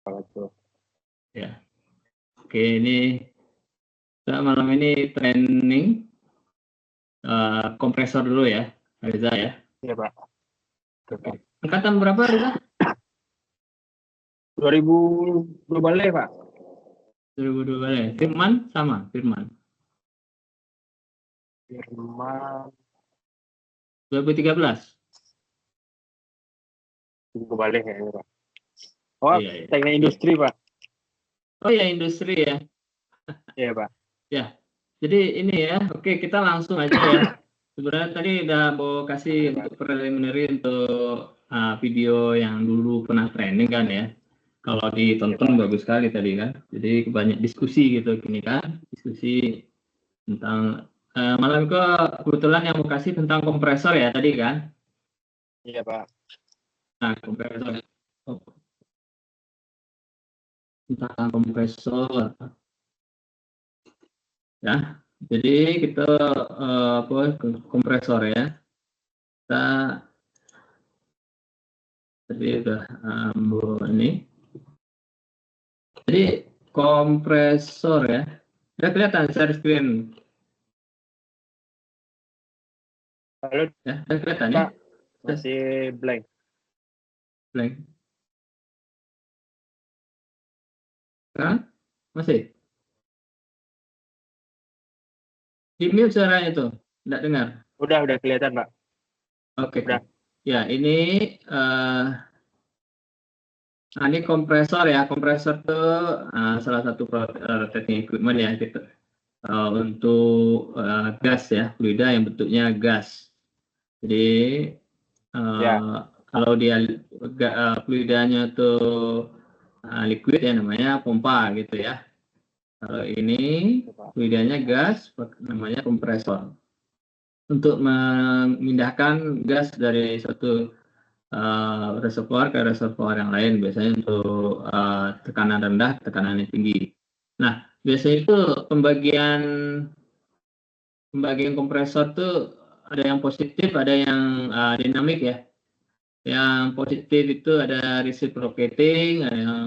kalau itu. Ya. Oke, ini malam ini training kompresor dulu ya, Reza ya. Iya, Pak. Oke. Angkatan berapa, Reza? 2002 balik, Pak. 2002 ya. Firman sama, Firman. Firman 2013. balik ya, Pak. Oh, Iya. teknik industri, Pak. Oh ya, industri ya. Iya, Pak. Ya. Jadi ini ya. Oke, kita langsung aja ya. Sebenarnya tadi udah mau kasih untuk preliminary untuk video yang dulu pernah training kan ya. Kalau ditonton bagus sekali tadi kan. Jadi banyak diskusi gitu gini kan. Diskusi tentang malam ke kebetulan yang mau kasih tentang kompresor ya tadi kan. Iya, Pak. Nah, kompresor. Tentang kompresor. Ya. Jadi kita kompresor ya. Kita tadi udah ini. Jadi kompresor ya. Udah kelihatan share screen. Halo, Ya, udah kelihatan ya. Masih blank. Blank. Sekarang masih. Di mute suaranya itu. Enggak dengar. Udah kelihatan, Pak. Oke. Udah. Ya, ini ini kompresor ya. Kompresor itu salah satu rotating equipment ya gitu. Untuk gas ya, fluida yang bentuknya gas. Jadi kalau dia fluidanya itu liquid ya namanya pompa gitu ya. Kalau ini fluidanya gas namanya kompresor. Untuk memindahkan gas dari satu reservoir ke reservoir yang lain, biasanya untuk tekanan rendah, tekanan yang tinggi. Nah, biasanya itu pembagian kompresor tuh ada yang positif, ada yang dinamik ya. Yang positif itu ada reciprocating, ada yang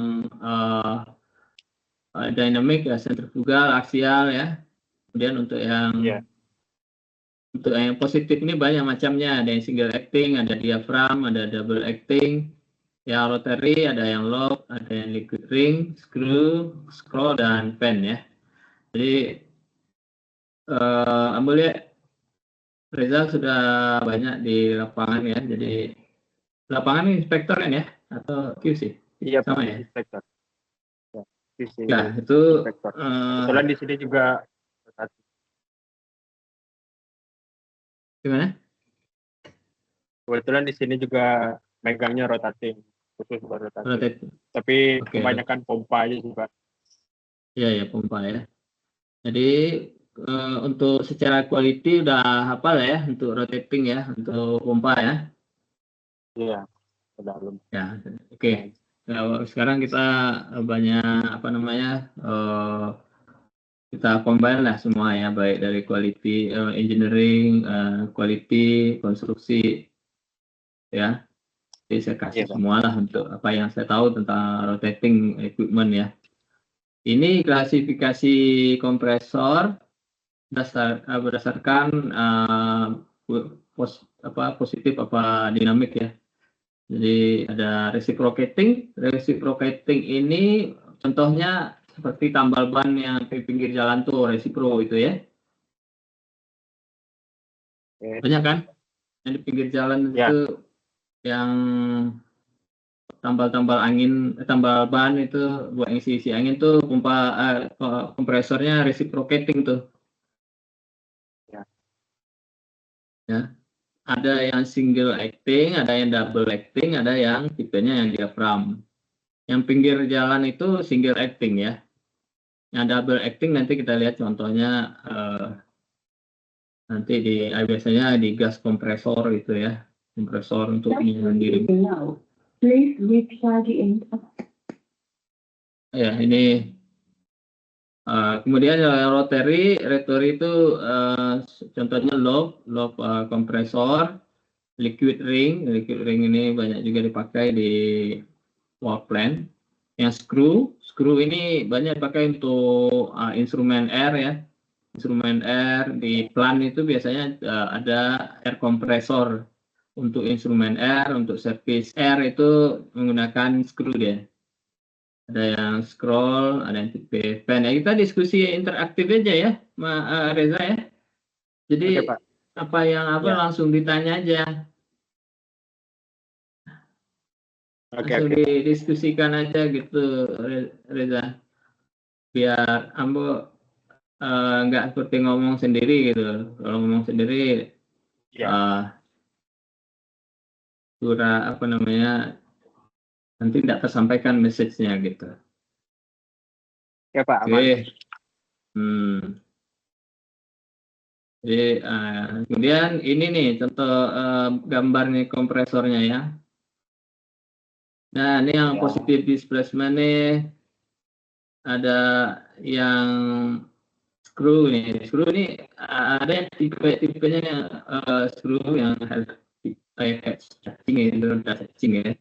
dynamic ya, sentrifugal, aksial ya. Kemudian untuk yang positif ini banyak macamnya, ada yang single acting, ada diaphragm, ada double acting, ya rotary, ada yang lock, ada yang liquid ring, screw, dan fan ya. Jadi ambil ya, Reza sudah banyak di lapangan ya, jadi lapangan inspektor kan ya, atau QC? Iya, sama Pak, ya? inspektor. Ya, itu kebetulan di sini juga gimana? Kebetulan di sini juga megangnya rotating, khusus buat rotating. Tapi kebanyakan pompa aja juga. Iya, pompa ya. Jadi untuk secara quality udah hafal ya untuk rotating ya, untuk pompa ya. Iya, udah belum. Ya, oke. Nah, sekarang kita banyak kita combine lah semua ya, baik dari quality engineering, quality konstruksi ya. Jadi saya kasih semua lah untuk apa yang saya tahu tentang rotating equipment ya. Ini klasifikasi kompresor berdasarkan positif apa dinamik ya. Jadi ada reciprocating. Reciprocating ini contohnya seperti tambal ban yang di pinggir jalan tuh, resipro itu ya. Banyak kan? Yang di pinggir jalan itu yang tambal angin, tambal ban itu buat isi angin tuh kompresornya reciprocating tuh. Ya. Ada yang single acting, ada yang double acting, ada yang tipenya yang diaphragm. Yang pinggir jalan itu single acting ya. Yang double acting nanti kita lihat contohnya nanti biasanya di gas kompresor itu ya. Kompresor untuk menyendiri. Ya, ini kemudian rotary itu contohnya lob kompresor, liquid ring ini banyak juga dipakai di power plant. Yang screw ini banyak dipakai untuk instrumen air ya. Instrumen air di plant itu biasanya ada air compressor untuk instrumen air, untuk service air itu menggunakan screw dia. Ada yang scroll, ada yang tipe pen. Ya, kita diskusi interaktif aja ya, Reza ya. Jadi Oke, Pak. apa yang Ya. langsung ditanya aja, langsung Oke, Pak. didiskusikan aja gitu, Reza. Biar Ambo nggak seperti ngomong sendiri gitu. Kalau ngomong sendiri Ya. uh, apa namanya, nanti tidak tersampaikan message-nya gitu. Oke, Pak. Oke. Aman. Jadi kemudian ini nih contoh gambar nih kompresornya ya. Nah ini yang Ya. positif displacement nih, ada yang screw nih. Screw ini ada yang tipenya screw yang kayak cacing ya, roda cacing ya.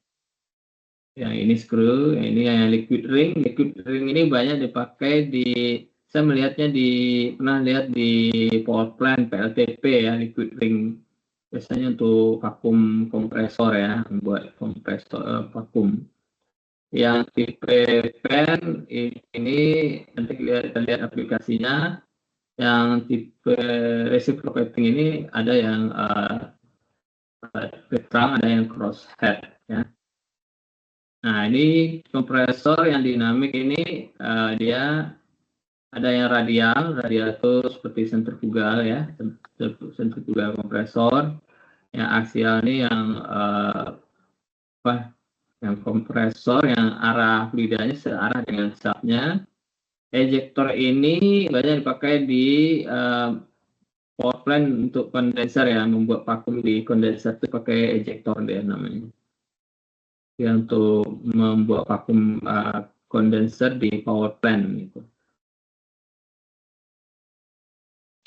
Yang ini screw, yang ini yang liquid ring. Liquid ring ini banyak dipakai di, saya melihatnya pernah lihat di power plant PLTP ya, liquid ring. Biasanya untuk vakum kompresor ya, membuat kompresor vakum. Yang tipe pen ini nanti kita lihat aplikasinya. Yang tipe reciprocating ini ada yang terang, ada yang cross head ya. Nah, ini kompresor yang dinamik ini dia ada yang radial itu seperti sentrifugal ya, sentrifugal kompresor. Yang aksial ini yang yang kompresor yang arah fluidanya searah dengan sapnya. Ejector ini banyak dipakai di power plant untuk kondenser ya, membuat vakum di kondenser itu pakai ejector dia namanya. Ya, untuk membuat vakum kondenser di power plant gitu.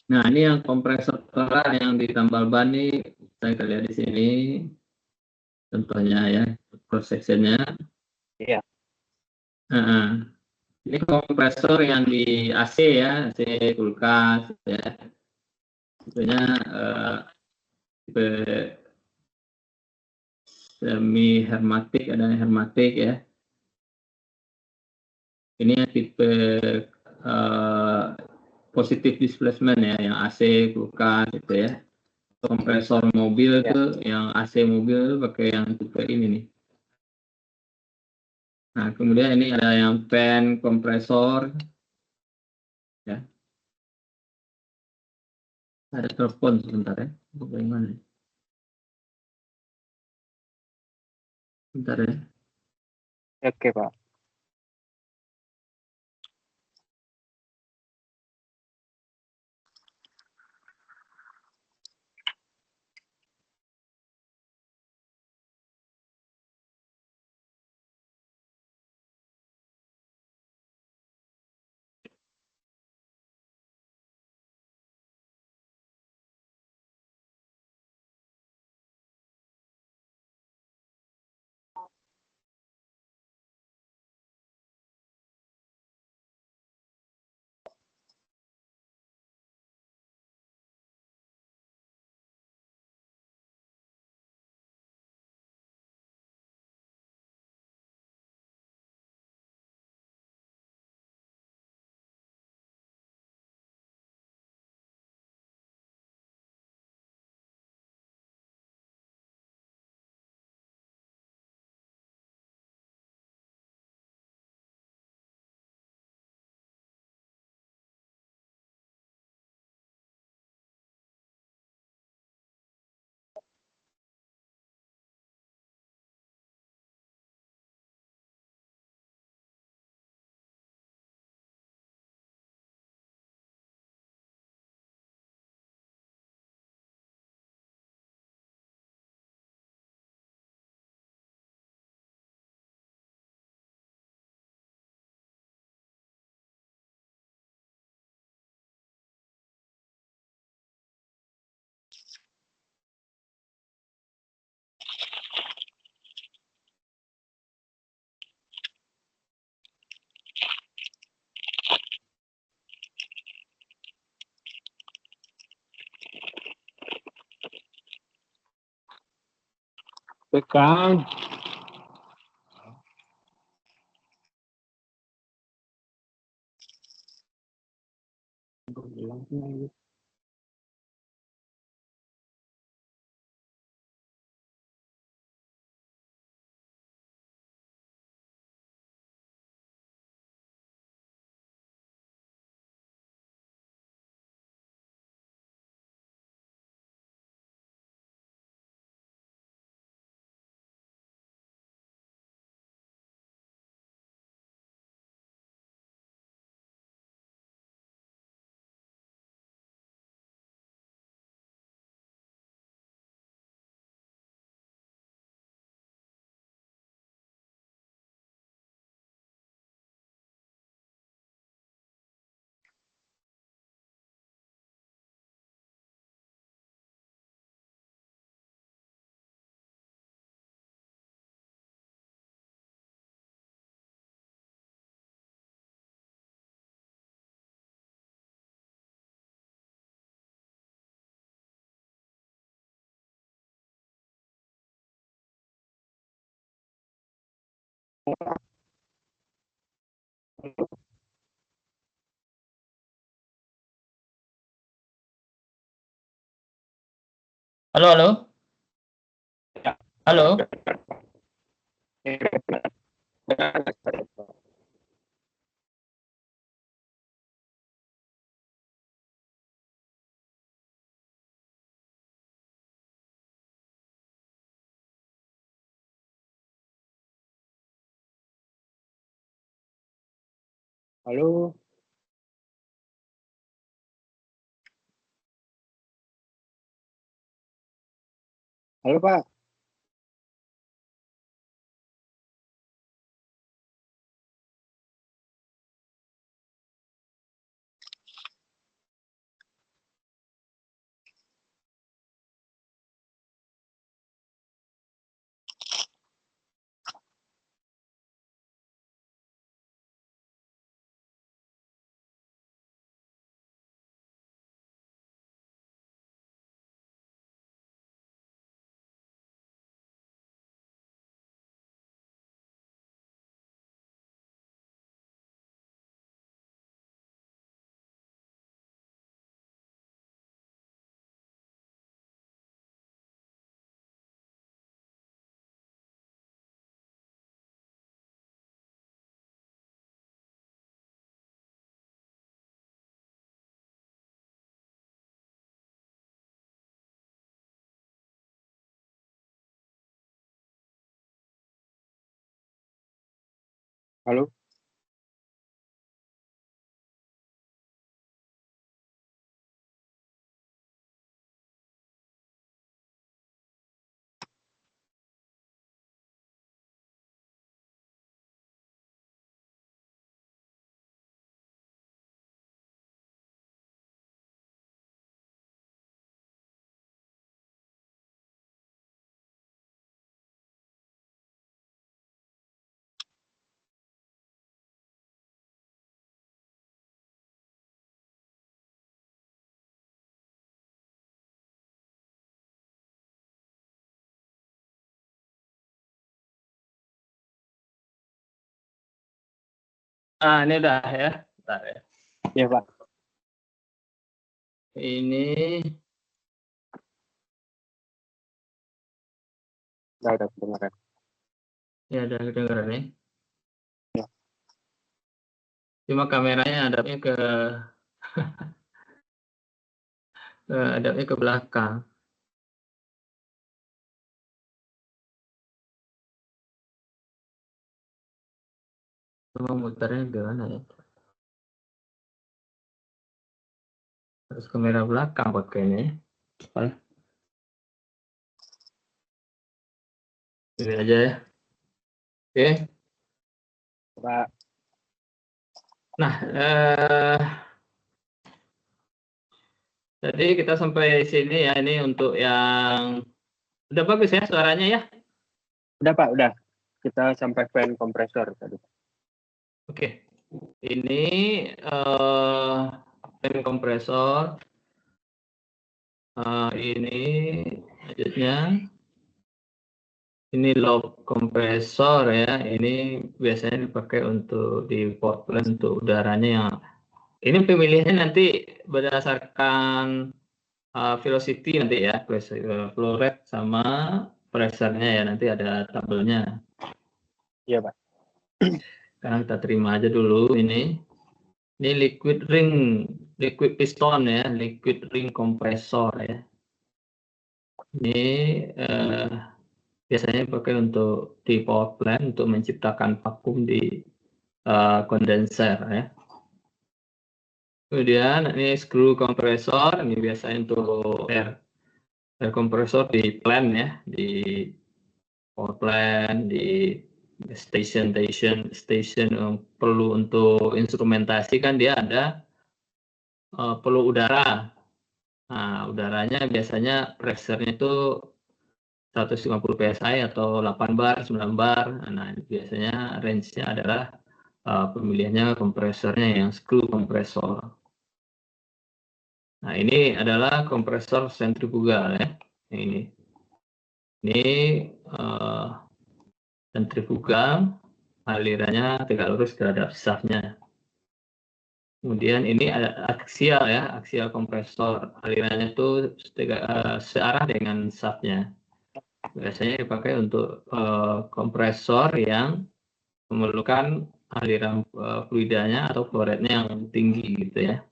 Nah, ini yang kompresor keran yang ditambal ban nih, saya lihat di sini contohnya ya, cross sectionnya. Iya. Ini kompresor yang di AC ya, AC kulkas ya. Tentunya tipe semi hermatik, ada yang hermatik ya. Ini yang tipe positif displacement ya, yang AC kulkas gitu ya. Kompresor mobil Ya. itu yang AC mobil itu pakai yang tipe ini nih. Nah, kemudian ini ada yang fan kompresor ya. Ada telepon sebentar ya. Bagaimana? Sebentar ya. Oke, Pak. Tekan. Halo, halo. Halo. Halo. Halo, Pak. Halo. Ini udah ya. Bentar ya. Iya, Pak. Ini Udah kedengaran. ya udah kedengeran nih. Ya. Cuma kameranya hadapnya ke belakang. Cuma muternya gimana ya? Terus kamera belakang buat kayaknya. Ini aja ya. Oke. Pak. Nah, tadi kita sampai sini ya. Ini untuk yang udah bagus ya suaranya ya. Udah, Pak. Udah. Kita sampai fan kompresor tadi. Oke. Ini fan kompresor. Ini selanjutnya ini low kompresor ya, ini biasanya dipakai untuk di power plant untuk udaranya yang ini pemilihannya nanti berdasarkan velocity nanti ya, flow rate sama pressure-nya ya, nanti ada tabelnya. Iya, Pak. Sekarang kita terima aja dulu ini liquid piston ya, liquid ring compressor ya. Ini biasanya dipakai untuk di power plant untuk menciptakan vakum di kondenser ya. Kemudian ini screw kompresor, ini biasanya untuk air kompresor di plant ya, di power plant, di station yang perlu untuk instrumentasi kan dia ada perlu udara. Nah, udaranya biasanya pressure-nya itu 150 psi atau 8 bar, 9 bar. Nah, biasanya range-nya adalah pemilihannya kompresornya yang screw kompresor. Nah, ini adalah kompresor sentrifugal ya. Ini sentrifugal, alirannya tegak lurus terhadap shaft-nya. Kemudian ini ada aksial ya, aksial kompresor, alirannya itu searah dengan shaft-nya. Biasanya dipakai untuk kompresor yang memerlukan aliran fluidanya atau flow rate-nya yang tinggi gitu ya.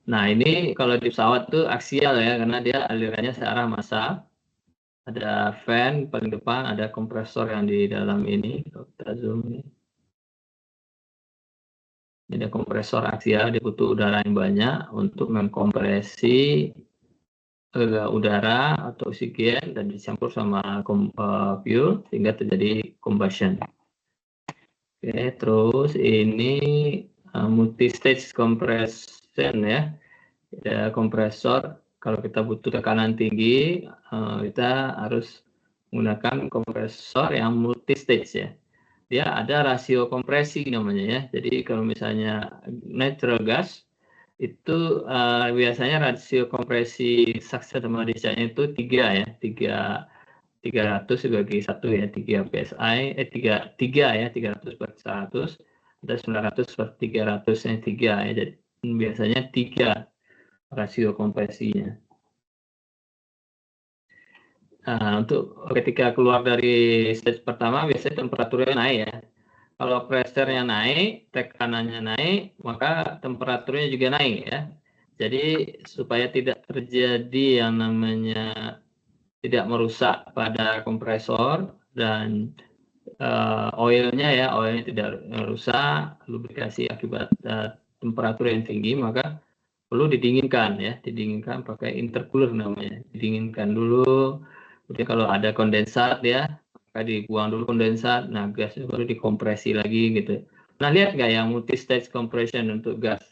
Nah, ini kalau di pesawat tuh aksial ya, karena dia alirannya searah massa. Ada fan paling depan, ada kompresor yang di dalam ini. Kalau kita zoom ini. Ini ada kompresor aksial, dia butuh udara yang banyak untuk mengkompresi udara atau oksigen dan dicampur sama fuel sehingga terjadi combustion. Oke, terus ini multi-stage compression ya. Ada kompresor, kalau kita butuh tekanan tinggi, kita harus menggunakan kompresor yang multi-stage ya. Dia ada rasio kompresi namanya ya. Jadi kalau misalnya natural gas, itu biasanya rasio kompresi success sama discharge itu 3 ya, 300 dibagi 1 ya, 3 psi, 3 ya, 300 per 100, ada 900 per 300 yang 3 ya, jadi biasanya 3 rasio kompresinya. Nah, untuk ketika keluar dari stage pertama biasanya temperaturnya naik ya. Kalau pressure-nya naik, tekanannya naik, maka temperaturnya juga naik ya. Jadi supaya tidak terjadi yang namanya tidak merusak pada kompresor dan oilnya tidak rusak, lubrikasi akibat temperatur yang tinggi, maka perlu didinginkan ya, didinginkan pakai intercooler namanya, didinginkan dulu. Kemudian kalau ada kondensat ya, maka dibuang dulu kondensat, nah gasnya baru dikompresi lagi gitu. Nah, lihat nggak yang multi stage compression untuk gas?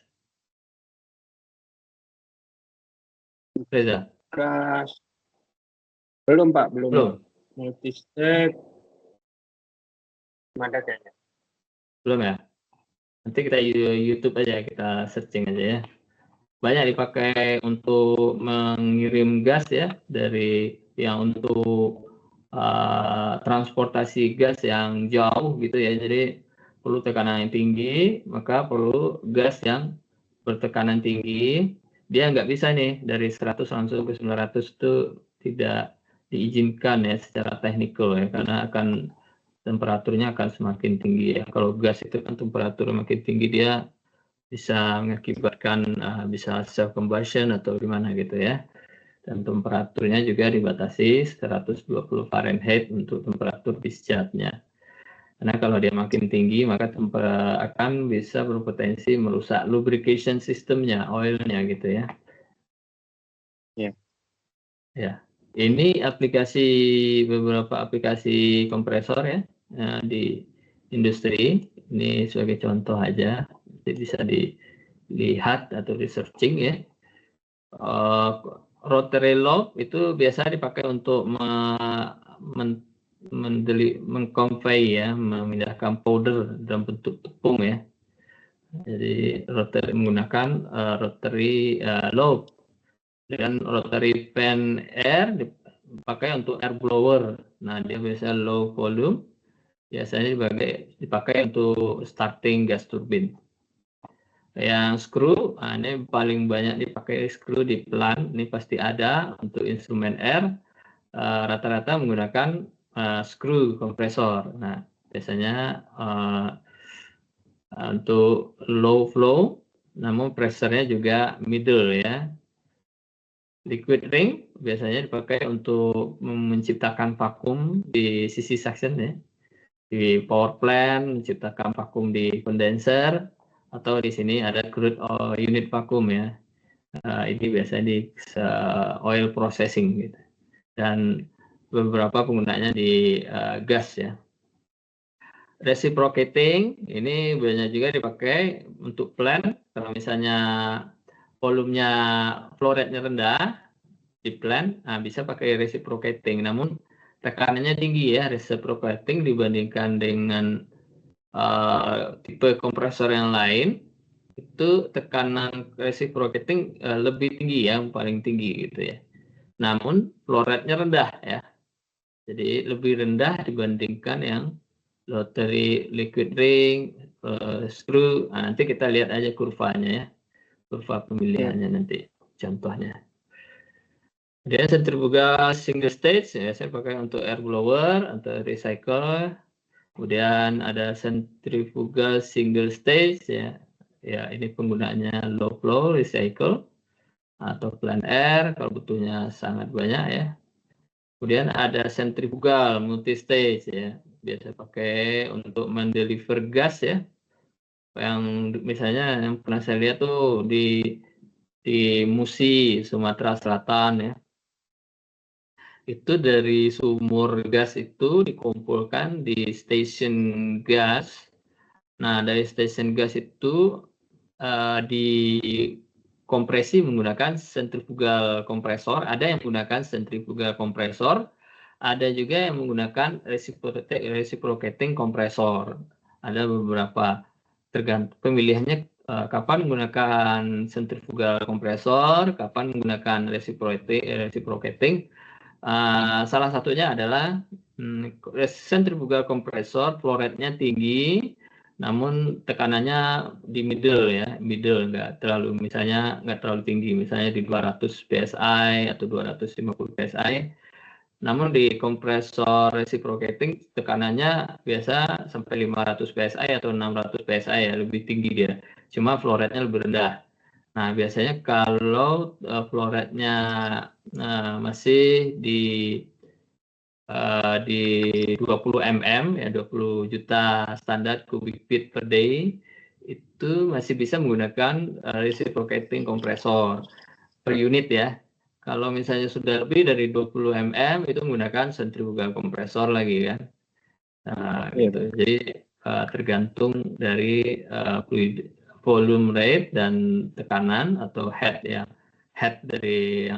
Reza? Gas. Belum, Pak, belum. Multi-stage ada kayaknya. Belum ya? Nanti kita YouTube aja, kita searching aja ya. Banyak dipakai untuk mengirim gas ya, dari yang untuk transportasi gas yang jauh gitu ya. Jadi perlu tekanan yang tinggi, maka perlu gas yang bertekanan tinggi. Dia nggak bisa nih dari 100 langsung ke 900 itu tidak diizinkan ya secara teknikal ya, karena akan temperaturnya akan semakin tinggi ya. Kalau gas itu kan temperatur makin tinggi dia bisa mengakibatkan bisa self combustion atau gimana gitu ya. Dan temperaturnya juga dibatasi 120 Fahrenheit untuk temperatur discharge-nya. Karena kalau dia makin tinggi maka akan bisa berpotensi merusak lubrication system-nya, oil-nya gitu ya. Yeah. Ya. Ini beberapa aplikasi kompresor ya di industri. Ini sebagai contoh aja, jadi bisa dilihat atau di searching ya. Rotary lobe itu biasa dipakai untuk mengconvey ya, memindahkan powder dalam bentuk tepung ya. Jadi menggunakan rotary lobe. Dan rotary fan air pakai untuk air blower. Nah, dia biasa low volume, biasanya dipakai untuk starting gas turbine. Yang screw, ini paling banyak dipakai screw di plant, ini pasti ada untuk instrumen air, rata-rata menggunakan screw kompresor. Nah, biasanya untuk low flow, namun pressure-nya juga middle ya. Liquid ring biasanya dipakai untuk menciptakan vakum di sisi suction ya. Di power plant menciptakan vakum di condenser, atau di sini ada crude unit vakum ya. Ini biasanya di oil processing gitu. Dan beberapa penggunanya di gas ya. Reciprocating ini biasanya juga dipakai untuk plant. Kalau misalnya volumenya flow rate-nya rendah di plant, bisa pakai reciprocating. Namun tekanannya tinggi ya reciprocating dibandingkan dengan tipe kompresor yang lain. Itu tekanan reciprocating lebih tinggi ya, paling tinggi gitu ya. Namun flow rate-nya rendah ya. Jadi lebih rendah dibandingkan yang rotary liquid ring, screw. Nanti kita lihat aja kurvanya ya, kurva pemilihannya nanti contohnya. Kemudian centrifugal single stage ya, saya pakai untuk air blower atau recycle. Kemudian ada centrifugal single stage ya, ini penggunaannya low flow recycle atau plant air kalau butuhnya sangat banyak ya. Kemudian ada centrifugal multi stage ya, biasa pakai untuk mendeliver gas ya. Yang misalnya yang pernah saya lihat tuh di Musi, Sumatera Selatan ya. Itu dari sumur gas itu dikumpulkan di stasiun gas. Nah, dari stasiun gas itu dikompresi menggunakan centrifugal kompresor. Ada yang menggunakan centrifugal kompresor, ada juga yang menggunakan reciprocating kompresor. Ada beberapa, tergantung pemilihannya kapan menggunakan centrifugal kompresor, kapan menggunakan reciprocating. Salah satunya adalah centrifugal kompresor, flow rate-nya tinggi, namun tekanannya di middle ya, middle, nggak terlalu tinggi, misalnya di 200 psi atau 250 psi. Namun di kompresor reciprocating tekanannya biasa sampai 500 psi atau 600 psi ya, lebih tinggi dia. Cuma flow rate-nya lebih rendah. Nah, biasanya kalau flow rate-nya masih di 20 mm ya, 20 juta standar cubic feet per day, itu masih bisa menggunakan reciprocating kompresor per unit ya. Kalau misalnya sudah lebih dari 20 mm itu menggunakan centrifugal kompresor lagi kan. Nah, gitu. Jadi tergantung dari volume rate dan tekanan atau head ya, head dari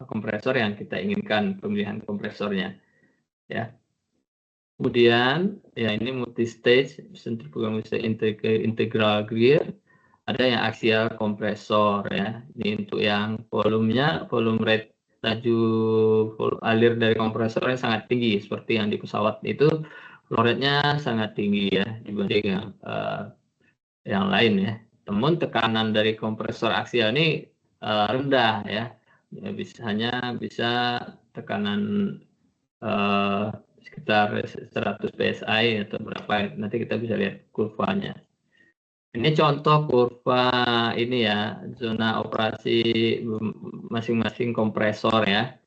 kompresor yang kita inginkan, pemilihan kompresornya ya. Kemudian ya, ini multi stage centrifugal integral gear. Ada yang axial kompresor ya. Ini untuk yang volume rate laju alir dari kompresornya sangat tinggi seperti yang di pesawat itu, flow rate-nya sangat tinggi ya dibanding yang lain ya. Namun tekanan dari kompresor aksial ini rendah ya. Hanya bisa tekanan sekitar 100 psi atau berapa, nanti kita bisa lihat kurvanya. Ini contoh kurva ini ya, zona operasi masing-masing kompresor ya.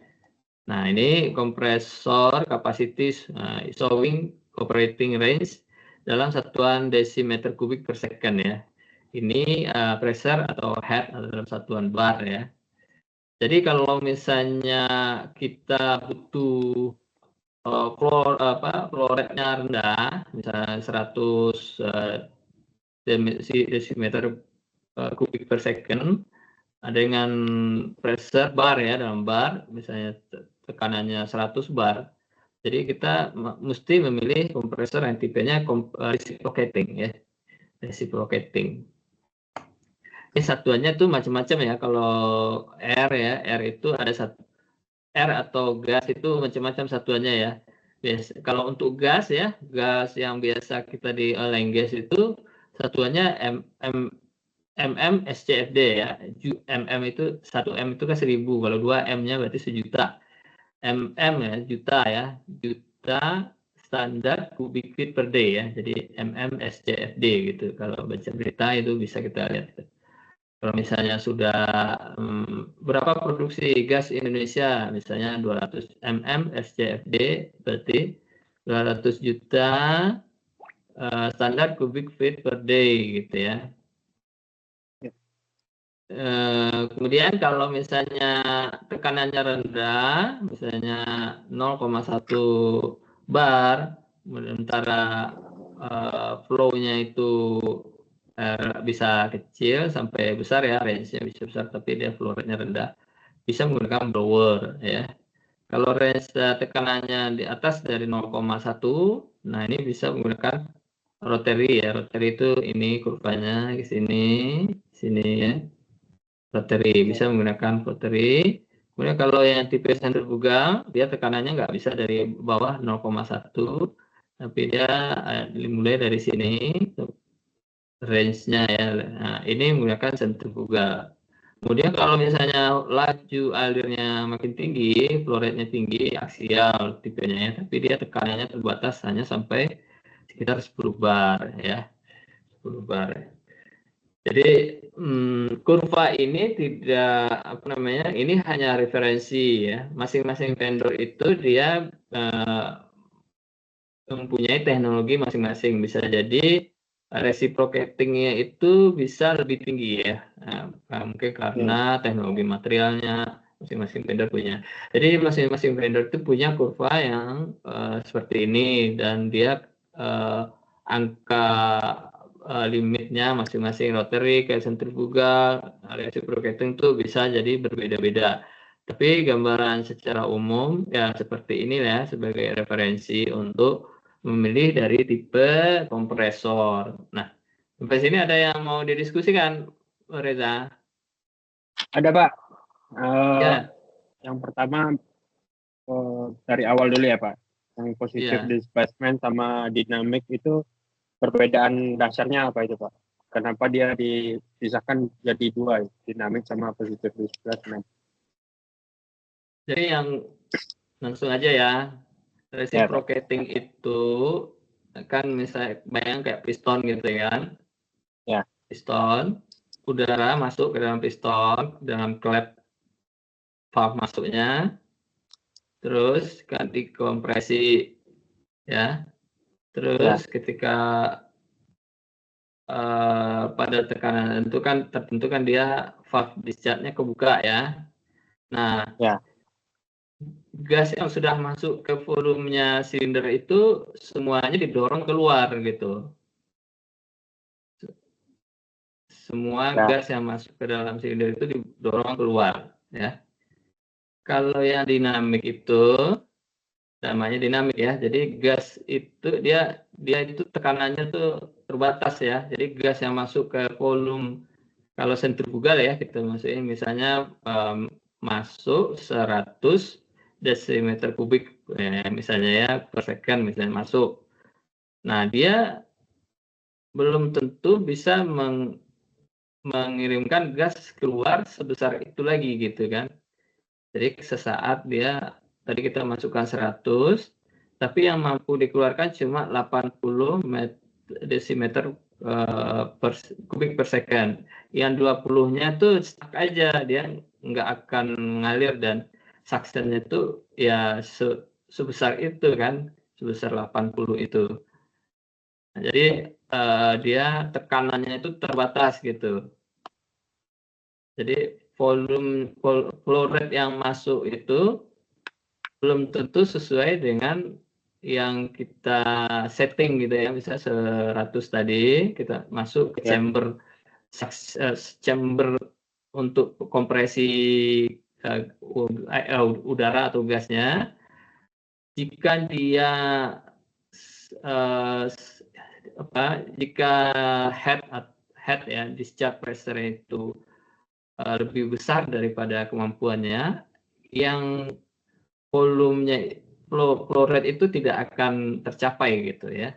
Nah, ini kompresor kapasitas showing operating range dalam satuan desimeter kubik per second ya. Ini pressure atau head dalam satuan bar ya. Jadi kalau misalnya kita butuh flow rate-nya rendah, misalnya 100 desimeter kubik per second, dengan pressure bar ya, dalam bar misalnya tekanannya 100 bar. Jadi kita mesti memilih kompresor yang tipenya reciprocating ya, reciprocating. Ini satuannya tuh macam-macam ya. Kalau air ya, air itu ada air atau gas itu macam-macam satuannya ya. Kalau untuk gas ya, gas yang biasa kita di oil and gas itu satuannya mm SCFD ya. Mm itu 1 M itu kan 1000, kalau 2 M-nya berarti 1.000.000. MM ya, juta ya, juta standar kubik feet per day ya. Jadi MM SCFD gitu. Kalau baca berita itu bisa kita lihat. Kalau misalnya sudah berapa produksi gas Indonesia, misalnya 200 mm SCFD, berarti 200 juta standar kubik feet per day gitu ya. Kemudian kalau misalnya tekanannya rendah, misalnya 0,1 bar, sementara flow-nya itu bisa kecil sampai besar ya, range-nya bisa besar, tapi dia flow rate-nya rendah, bisa menggunakan blower ya. Kalau range tekanannya di atas dari 0,1, nah ini bisa menggunakan rotary ya. Rotary itu ini kurvanya ke sini ya. Rotary, bisa menggunakan rotary. Kemudian kalau yang tipe sentrifugal, dia tekanannya nggak bisa dari bawah 0,1, tapi dia dimulai dari sini, range-nya ya. Nah, ini menggunakan sentrifugal. Kemudian kalau misalnya laju alirnya makin tinggi, flow rate-nya tinggi, aksial tipenya ya, tapi dia tekanannya terbatas hanya sampai sekitar 10 bar ya. 10 bar. Jadi kurva ini tidak ini hanya referensi ya. Masing-masing vendor itu dia mempunyai teknologi masing-masing. Bisa jadi reciprocating-nya itu bisa lebih tinggi ya. Mungkin karena teknologi materialnya masing-masing vendor punya. Jadi masing-masing vendor itu punya kurva yang seperti ini, dan dia angka limitnya masing-masing rotary kayak sentrifugal, reciprocating itu bisa jadi berbeda-beda. Tapi gambaran secara umum ya seperti ini ya, sebagai referensi untuk memilih dari tipe kompresor. Nah, sampai sini ada yang mau didiskusikan, Reza? Ada, Pak. Ya. Yang pertama dari awal dulu ya, Pak. Yang positive displacement sama dinamik itu perbedaan dasarnya apa itu, Pak? Kenapa dia dipisahkan jadi dua, dinamik sama positive displacement? Jadi yang langsung aja ya, reciprocating itu kan misalnya bayang kayak piston gitu kan? Ya. Piston, udara masuk ke dalam piston, dalam klep valve masuknya, terus kan dikompresi ya, terus ketika pada tekanan tertentu kan dia valve discharge-nya kebuka ya. Nah, gas yang sudah masuk ke volumenya silinder itu semuanya didorong keluar gitu. Semua gas yang masuk ke dalam silinder itu didorong keluar ya. Kalau yang dinamik itu namanya dinamik ya. Jadi gas itu dia itu tekanannya tuh terbatas ya. Jadi gas yang masuk ke volume, kalau sentrifugal ya kita masukin misalnya masuk 100 desimeter kubik misalnya ya per second misalnya masuk. Nah, dia belum tentu bisa mengirimkan gas keluar sebesar itu lagi gitu kan. Jadi sesaat dia tadi kita masukkan 100, tapi yang mampu dikeluarkan cuma 80 desimeter kubik per second. Yang 20-nya tuh stuck aja, dia nggak akan mengalir, dan suction-nya itu ya sebesar itu kan, sebesar 80 itu. Nah, jadi dia tekanannya itu terbatas gitu. Jadi volume flow rate yang masuk itu belum tentu sesuai dengan yang kita setting gitu ya. Misalnya 100 tadi kita masuk ke chamber untuk kompresi udara atau gasnya. Jika dia jika head ya discharge pressure itu lebih besar daripada kemampuannya, yang volumenya flow rate itu tidak akan tercapai gitu ya,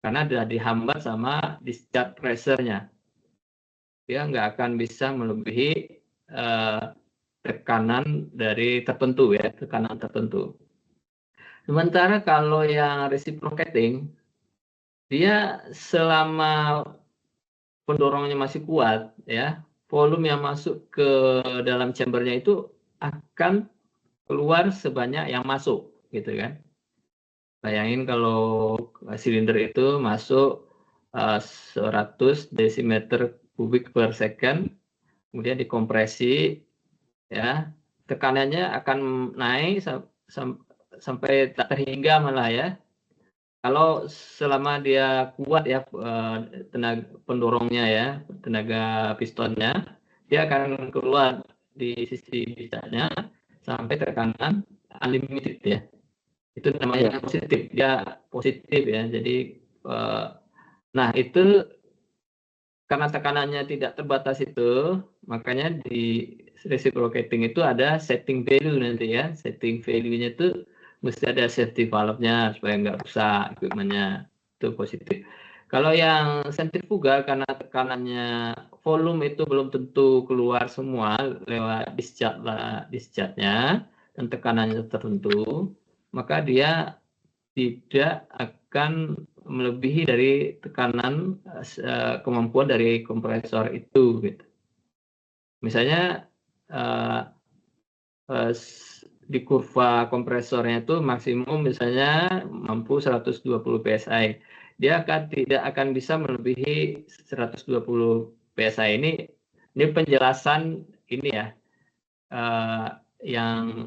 karena sudah dihambat sama discharge pressure-nya. Dia nggak akan bisa melebihi tekanan dari tertentu ya, tekanan tertentu. Sementara kalau yang reciprocating, dia selama pendorongnya masih kuat ya, volume yang masuk ke dalam chambernya itu akan keluar sebanyak yang masuk gitu kan. Bayangin kalau silinder itu masuk 100 desimeter kubik per second, kemudian dikompresi ya, tekanannya akan naik sampai tak terhingga malah ya. Kalau selama dia kuat ya tenaga pendorongnya ya, tenaga pistonnya, dia akan keluar di sisi bisanya sampai tekanan unlimited ya. Itu namanya positif, dia positif ya. Jadi nah itu karena tekanannya tidak terbatas itu, makanya di reciprocating itu ada setting value nanti ya. Setting value-nya itu mesti ada safety valve-nya supaya nggak rusak equipment-nya. Itu positif. Kalau yang sentrifugal karena tekanannya volume itu belum tentu keluar semua lewat discharge-nya dan tekanannya tertentu, maka dia tidak akan melebihi dari tekanan kemampuan dari kompresor itu gitu. Misalnya di kurva kompresornya itu maksimum misalnya mampu 120 psi. Dia tidak akan bisa melebihi 120 psi. Ini penjelasan ini ya yang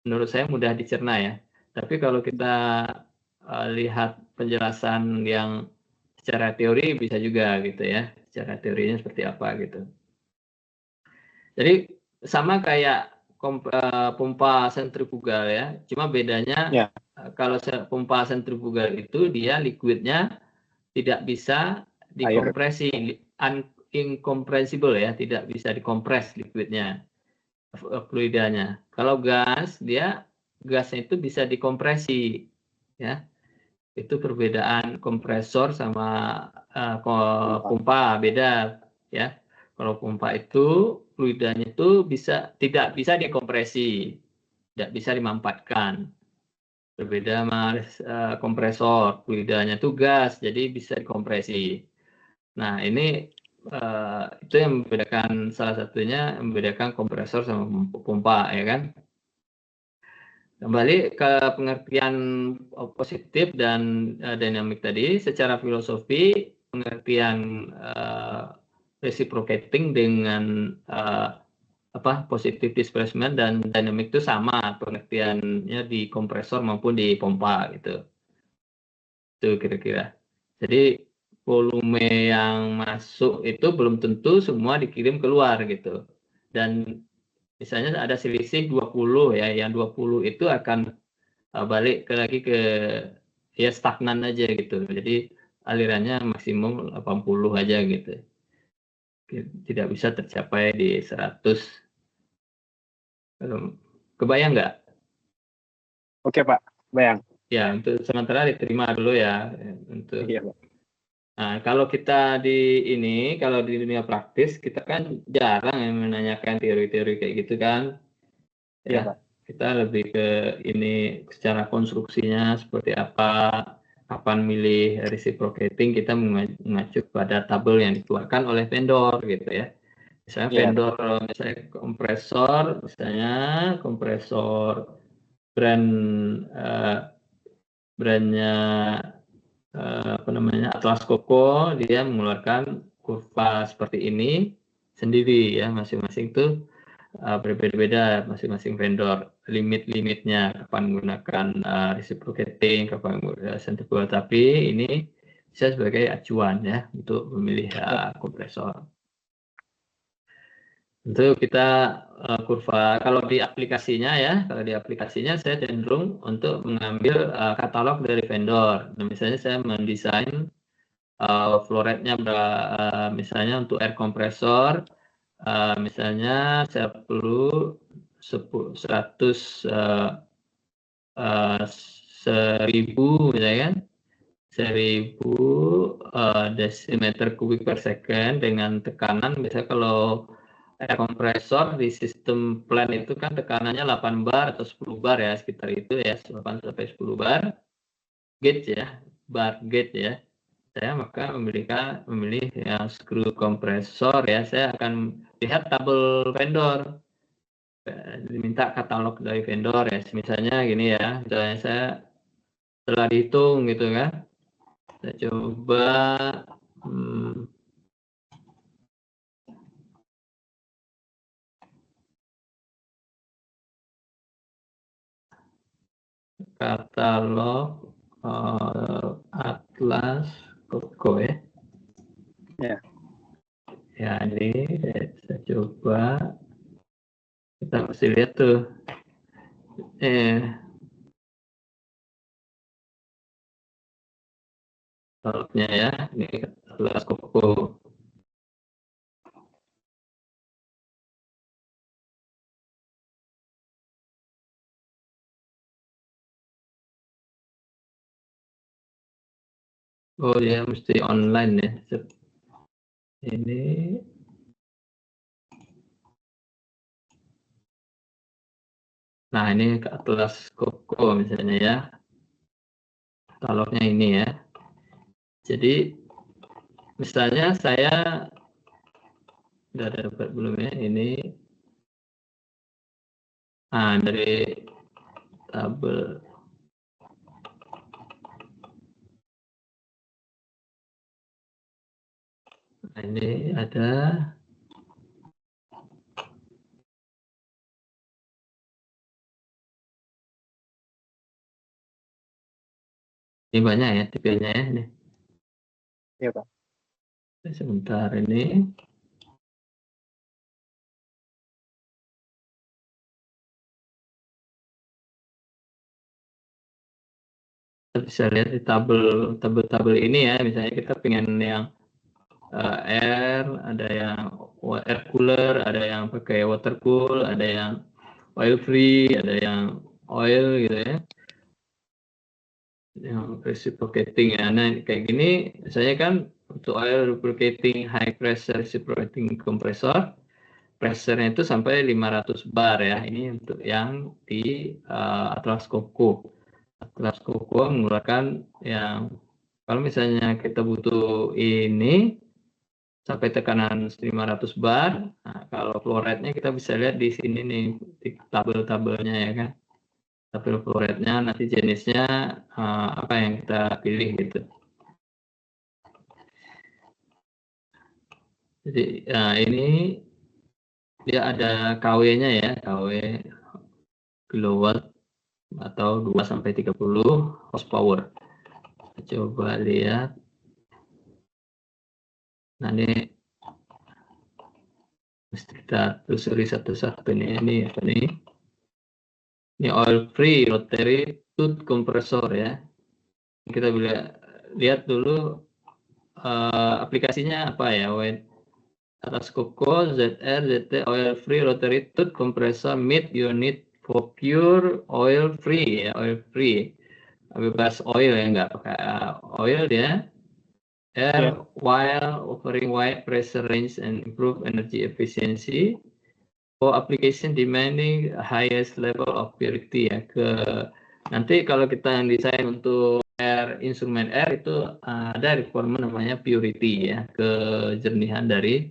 menurut saya mudah dicerna ya. Tapi kalau kita lihat penjelasan yang secara teori bisa juga gitu ya. Secara teorinya seperti apa gitu. Jadi sama kayak pompa sentrifugal ya. Cuma bedanya kalau pompa sentrifugal itu dia liquidnya tidak bisa dikompresi, incompressible ya, tidak bisa dikompres liquidnya, fluidanya. Kalau gasnya itu bisa dikompresi ya. Itu perbedaan kompresor sama pompa beda ya. Kalau pompa itu fluidanya itu tidak bisa dikompresi, tidak bisa dimampatkan. Berbeda sama kompresor, fluidanya itu gas, jadi bisa dikompresi. Nah ini itu yang membedakan, salah satunya membedakan kompresor sama pompa ya kan. Kembali ke pengertian positif dan dinamik tadi, secara filosofi pengertian reciprocating dengan positive displacement dan dynamic itu sama pengertiannya di kompresor maupun di pompa gitu. Itu kira-kira. Jadi volume yang masuk itu belum tentu semua dikirim keluar gitu. Dan misalnya ada selisih 20 ya, yang 20 itu akan balik lagi ke ya stagnan aja gitu. Jadi alirannya maksimum 80 aja gitu. Tidak bisa tercapai di 100. Kebayang nggak? Oke Pak, bayang. Ya, untuk sementara diterima dulu ya. Untuk. Iya Pak. Nah, kalau kita kalau di dunia praktis, kita kan jarang yang menanyakan teori-teori kayak gitu kan. Iya Ya, Pak. kita lebih ke ini secara konstruksinya seperti apa, kapan milih reciprocating, kita mengacu pada tabel yang dikeluarkan oleh vendor gitu ya. Misalnya vendor, misalnya kompresor brandnya Atlas Copco, dia mengeluarkan kurva seperti ini sendiri ya, masing-masing tuh berbeda-beda masing-masing vendor, limit-limitnya kapan menggunakan reciprocating, kapan menggunakan centrifugal, tapi ini bisa sebagai acuan ya untuk memilih kompresor. Tentu kita kurva, kalau di aplikasinya saya cenderung untuk mengambil katalog dari vendor. Nah, misalnya saya mendesain flow rate-nya misalnya untuk air compressor, misalnya saya perlu 1000 misalnya kan, 1000 desimeter kubik per second dengan tekanan, misalnya kalau air kompresor di sistem plan itu kan tekanannya 8 bar atau 10 bar ya, sekitar itu ya, 8 sampai 10 bar gauge ya, bar gauge ya. Saya maka memilih yang screw kompresor ya. Saya akan lihat tabel vendor, diminta katalog dari vendor ya. Misalnya gini ya, misalnya saya telah dihitung gitu kan. Saya coba katalog Atlas Copco ya. Ya. Ya ini saya coba, kita mesti lihat tuh katalognya ya. Ini Atlas Copco. Oh ya, mesti online ya. Ini nah ini Atlas Copco misalnya ya, katalognya ini ya. Jadi misalnya saya udah dapat belum ya ini, dari tabel ini ada ini banyak ya tipenya ya ini. Iya Pak. Sebentar ini. Kita bisa lihat di tabel ini ya, misalnya kita pengen yang air, ada yang air cooler, ada yang pakai water cool, ada yang oil free, ada yang oil gitu ya, yang reciprocating ya. Nah kayak gini misalnya kan untuk oil reciprocating high pressure reciprocating compressor, pressure-nya itu sampai 500 bar ya. Ini untuk yang di Atlas Copco. Atlas Copco mengeluarkan yang, kalau misalnya kita butuh ini sampai tekanan 500 bar, nah, kalau flow rate-nya kita bisa lihat di sini nih, di tabel-tabelnya ya kan. Tabel flow rate-nya, nanti jenisnya apa yang kita pilih gitu. Jadi ini dia ada KW-nya ya, KW kilowatt atau 2 sampai 30 horsepower. Coba lihat. Nah ini mesti kita telusuri satu-satu nih. Ini apa nih? Ini oil free rotary tooth compressor ya. Kita bisa lihat dulu aplikasinya apa ya. Atlas Copco ZR ZT oil free rotary tooth compressor mid unit for pure oil free ya, oil free. Bebas oil ya, nggak pakai oil dia. Air while offering wide pressure range and improve energy efficiency for application demanding highest level of purity ya. Nanti kalau kita yang desain untuk instrumen air itu ada requirement namanya purity ya, kejernihan dari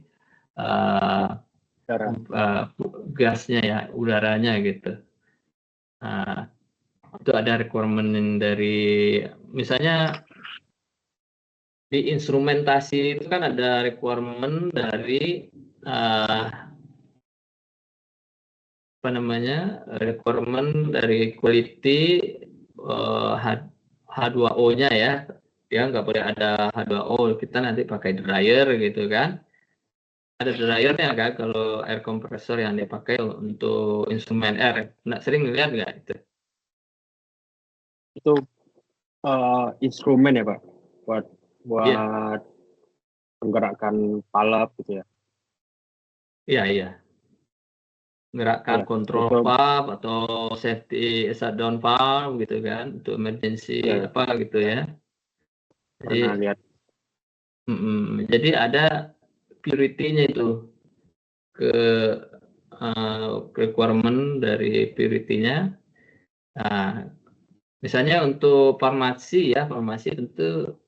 gasnya ya, udaranya gitu. Nah, itu ada requirement dari, misalnya di instrumentasi itu kan ada requirement dari requirement dari quality H2O-nya ya. Dia nggak boleh ada H2O, kita nanti pakai dryer gitu kan. Ada dryernya kan kalau air compressor yang dipakai untuk instrumen air. Nggak sering lihat nggak itu? Itu instrumen ya Pak, buat menggerakkan palap gitu ya? Iya. gerakkan Ya, control itu valve atau safety shutdown valve gitu kan, untuk emergency ya apa gitu ya. pernah Jadi lihat. jadi ada purity-nya itu, ke requirement dari purity-nya. Nah, misalnya untuk farmasi ya, farmasi tentu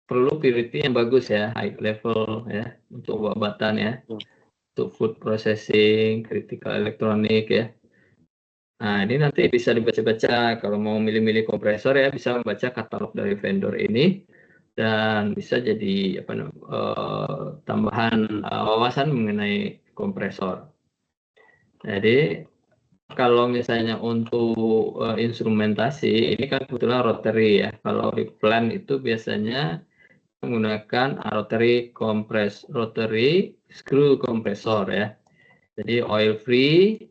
perlu purity yang bagus ya, high level ya, untuk obat-obatan ya, Ya, untuk food processing, critical elektronik ya. Nah, ini nanti bisa dibaca-baca kalau mau milih-milih kompresor ya, bisa membaca katalog dari vendor ini dan bisa jadi tambahan wawasan mengenai kompresor. Jadi kalau misalnya untuk instrumentasi ini kan kebetulan rotary ya. Kalau di plant itu biasanya menggunakan rotary screw kompresor ya. Jadi oil free,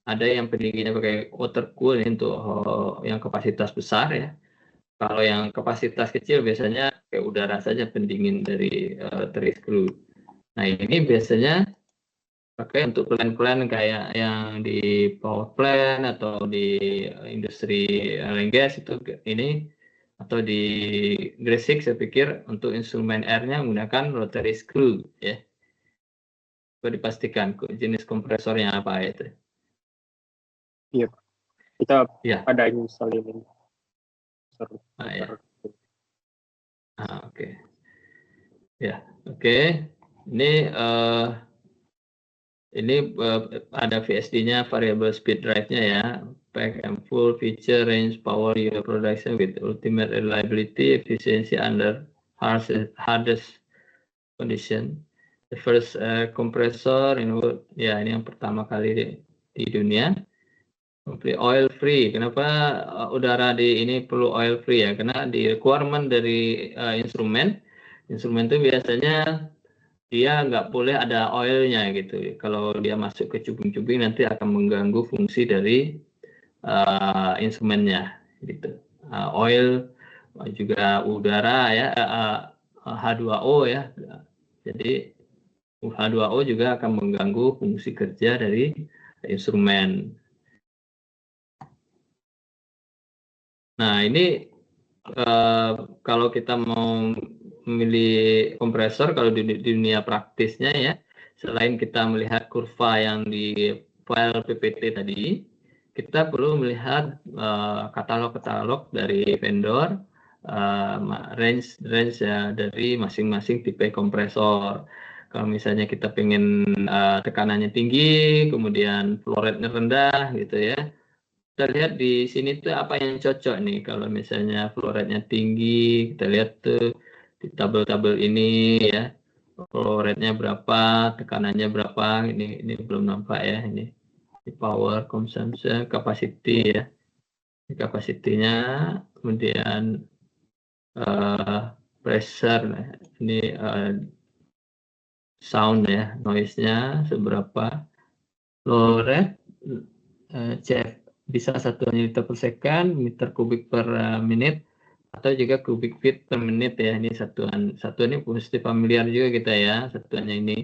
ada yang pendinginnya pakai water cool untuk yang kapasitas besar ya. Kalau yang kapasitas kecil biasanya kayak udara saja pendingin dari rotary screw. Nah, ini biasanya pakai untuk plan-plan kayak yang di power plant atau di industri oil and gas itu ini, atau di Gresik saya pikir untuk instrumen airnya menggunakan rotary screw ya. Coba dipastikan jenis kompresornya apa itu. iya, kita Ya, ada install ini. ya. Oke. Ya, oke. Ini ada VSD-nya, variable speed drive-nya ya, pack and full feature range power unit production with ultimate reliability, efficiency under hardest condition. The first compressor ya ini yang pertama kali di dunia. Complete oil free. Kenapa udara di ini perlu oil free ya? Karena di requirement dari instrumen itu biasanya dia nggak boleh ada oilnya gitu. Kalau dia masuk ke cubing-cubing nanti akan mengganggu fungsi dari instrumennya gitu. Oil juga udara ya, H2O ya. Jadi H2O juga akan mengganggu fungsi kerja dari instrumen. Nah, ini kalau kita mau memilih kompresor, kalau di dunia praktisnya ya, selain kita melihat kurva yang di file PPT tadi, kita perlu melihat katalog-katalog dari vendor, range ya dari masing-masing tipe kompresor. Kalau misalnya kita pengen tekanannya tinggi, kemudian flow rate-nya rendah gitu ya, kita lihat di sini tuh apa yang cocok nih. Kalau misalnya flow rate-nya tinggi, kita lihat tuh di tabel-tabel ini ya, flow rate-nya berapa, tekanannya berapa. Ini belum nampak ya, ini di power consumption capacity ya, capacity-nya, kemudian pressure, ini sound ya, noise-nya seberapa, flow rate CF bisa satuan liter per second, meter kubik per menit, atau juga kubik feet per menit ya. Ini satuan ini mesti familiar juga kita ya, satuannya ini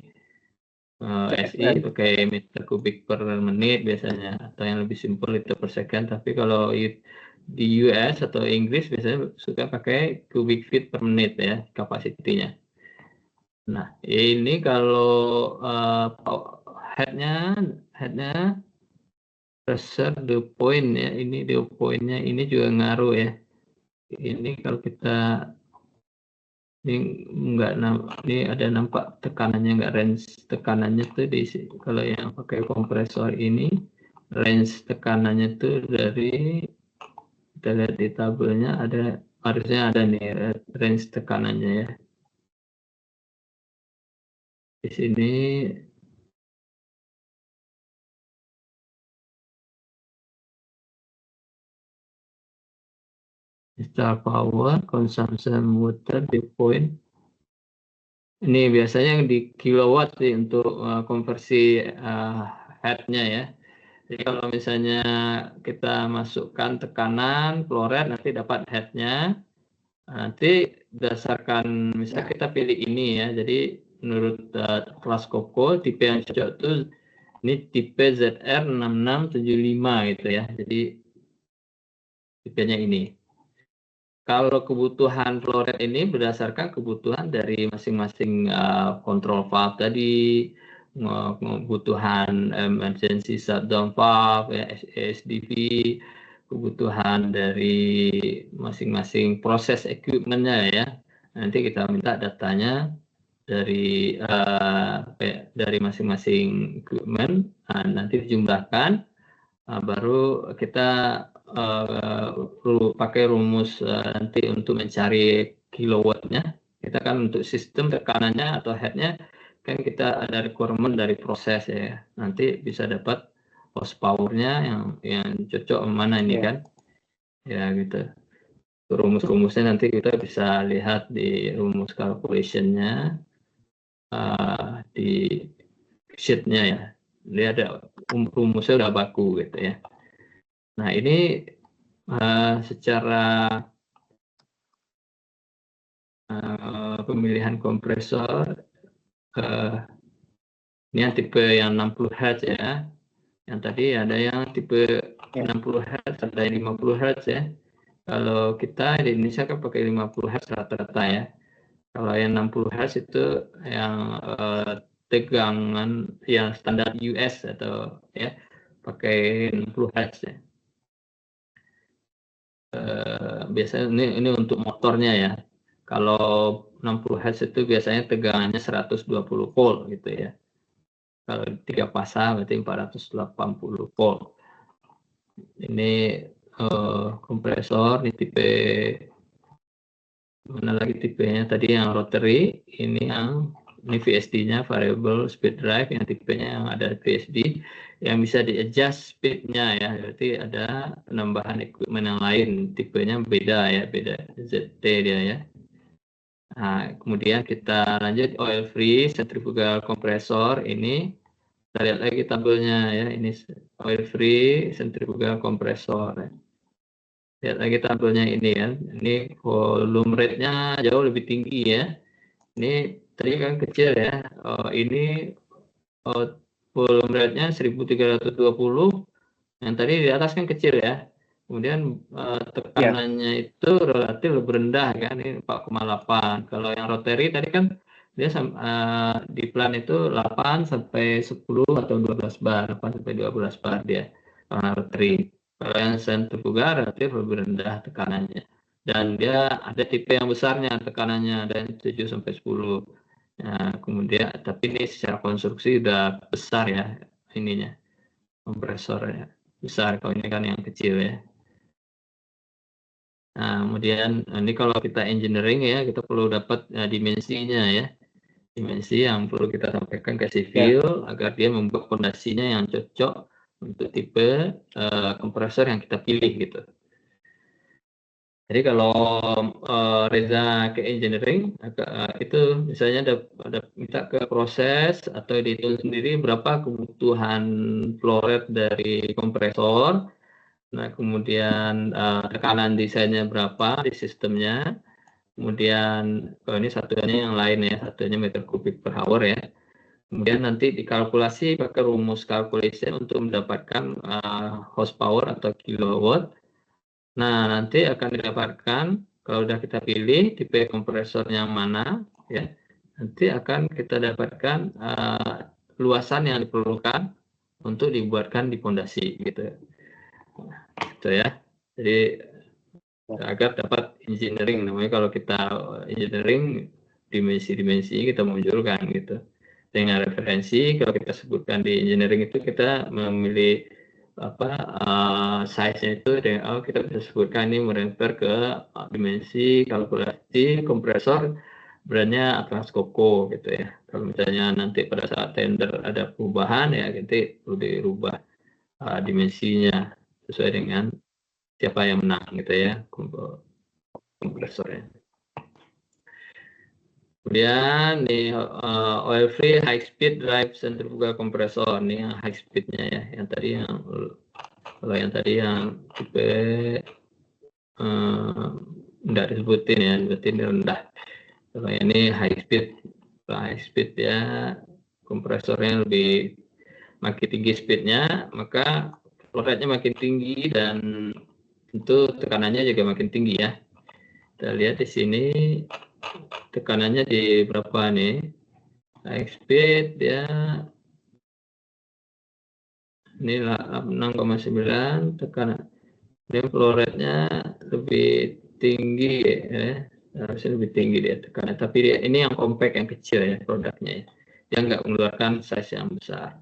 SI pakai meter kubik per menit biasanya, atau yang lebih simpel liter per second. Tapi kalau di US atau Inggris biasanya suka pakai kubik feet per menit ya kapasitinya. Nah, ini kalau headnya pressure dew point ya, ini dew point-nya ini juga ngaruh ya. Ini kalau kita ini enggak, ini ada nampak tekanannya enggak, range tekanannya tuh di kalau yang pakai kompresor ini range tekanannya tuh dari, kita lihat di tabelnya ada, harusnya ada nih range tekanannya ya. Di sini install power, consumption water, dew point. Ini biasanya di kilowatt sih untuk konversi head-nya ya. Jadi kalau misalnya kita masukkan tekanan, flow rate, nanti dapat head-nya. Nanti berdasarkan, misalnya kita pilih ini ya. Jadi menurut kelas Kopko, tipe yang cocok itu Ini tipe ZR6675 gitu ya. Jadi tipenya ini. Kalau kebutuhan flow rate ini berdasarkan kebutuhan dari masing-masing control valve tadi, kebutuhan emergency shutdown valve, ya, SDV, kebutuhan dari masing-masing proses equipment-nya ya. Nanti kita minta datanya dari masing-masing equipment, nanti dijumlahkan, baru kita pakai rumus nanti untuk mencari kilowattnya. Kita kan untuk sistem tekanannya atau headnya kan kita ada requirement dari proses ya. Nanti bisa dapat horsepower-nya yang cocok mana ini kan. Ya gitu. Rumus-rumusnya nanti kita bisa lihat di rumus calculation-nya di sheet-nya ya. Dia ada rumusnya udah baku gitu ya. Nah ini secara pemilihan kompresor, ini yang tipe yang 60 Hz ya. Yang tadi ada yang tipe 60 Hz, ada yang 50 Hz ya. Kalau kita di Indonesia kan pakai 50 Hz rata-rata ya. Kalau yang 60 Hz itu yang tegangan yang standar US atau ya pakai 60 Hz ya. Biasanya ini untuk motornya ya. Kalau 60 Hz itu biasanya tegangannya 120 volt gitu ya. Kalau 3 pasang berarti 480 volt. Ini kompresor, ini tipe mana lagi tipenya tadi yang rotary, ini VSD-nya variable speed drive, yang tipenya yang ada VSD yang bisa di adjust speednya ya, berarti ada penambahan equipment yang lain, tipenya beda ya, beda ZT dia ya. Nah, kemudian kita lanjut oil free centrifugal compressor. Ini kita lihat lagi tabelnya ya, ini oil free centrifugal compressor ya. Lihat lagi tabelnya ini ya, ini volume rate-nya jauh lebih tinggi ya. Ini tadi kan kecil ya, ini volume rate-nya 1320, yang tadi di atas kan kecil ya. Kemudian tekanannya itu relatif lebih rendah kan, ini 4,8. Kalau yang rotary tadi kan dia di plan itu 8 sampai 10 atau 12 bar, 8 sampai 12 bar dia karena rotary. Kalau yang centrifugal relatif lebih rendah tekanannya. Dan dia ada tipe yang besarnya tekanannya, ada 7 sampai 10. Nah, kemudian tapi ini secara konstruksi udah besar ya ininya, kompresornya besar. Kalau ini kan yang kecil ya. Nah, kemudian ini kalau kita engineering ya, kita perlu dapat dimensinya ya. Dimensi yang perlu kita sampaikan ke civil agar dia membuat fondasinya yang cocok untuk tipe kompresor yang kita pilih gitu. Jadi kalau Reza ke engineering itu misalnya ada minta ke proses atau dihitung sendiri berapa kebutuhan flow rate dari kompresor. Nah, kemudian tekanan desainnya berapa di sistemnya. Kemudian kalau ini satuannya yang lain ya, satuannya meter kubik per hour ya. Kemudian nanti dikalkulasi pakai rumus calculation untuk mendapatkan horsepower atau kilowatt. Nah, nanti akan didapatkan kalau sudah kita pilih tipe kompresor yang mana ya. Nanti akan kita dapatkan luasan yang diperlukan untuk dibuatkan di pondasi gitu. Gitu ya. Jadi agar dapat engineering, namanya kalau kita engineering dimensi-dimensi kita munculkan gitu. Dengan referensi kalau kita sebutkan di engineering itu kita memilih size-nya itu dengan kita bisa sebutkan ini merefer ke dimensi kalkulasi kompresor brandnya Atlas Copco gitu ya. Kalau misalnya nanti pada saat tender ada perubahan ya nanti perlu dirubah dimensinya sesuai dengan siapa yang menang gitu ya kompresornya. Kemudian nih oil free high speed drive centrifugal compressor, nih yang high speednya ya, yang tadi yang tipe enggak disebutin ya, berarti ini rendah. Kalau ini high speed ya, kompresornya lebih makin tinggi speednya, maka flow rate-nya makin tinggi dan tentu tekanannya juga makin tinggi ya. Kita lihat di sini tekanannya di berapa nih? High speed ya. Ini 6,9 tekanan. Ini flow rate-nya lebih tinggi ya. Harusnya lebih tinggi dia tekanan. Tapi dia ini yang compact, yang kecil ya produknya ya. Dia nggak mengeluarkan size yang besar.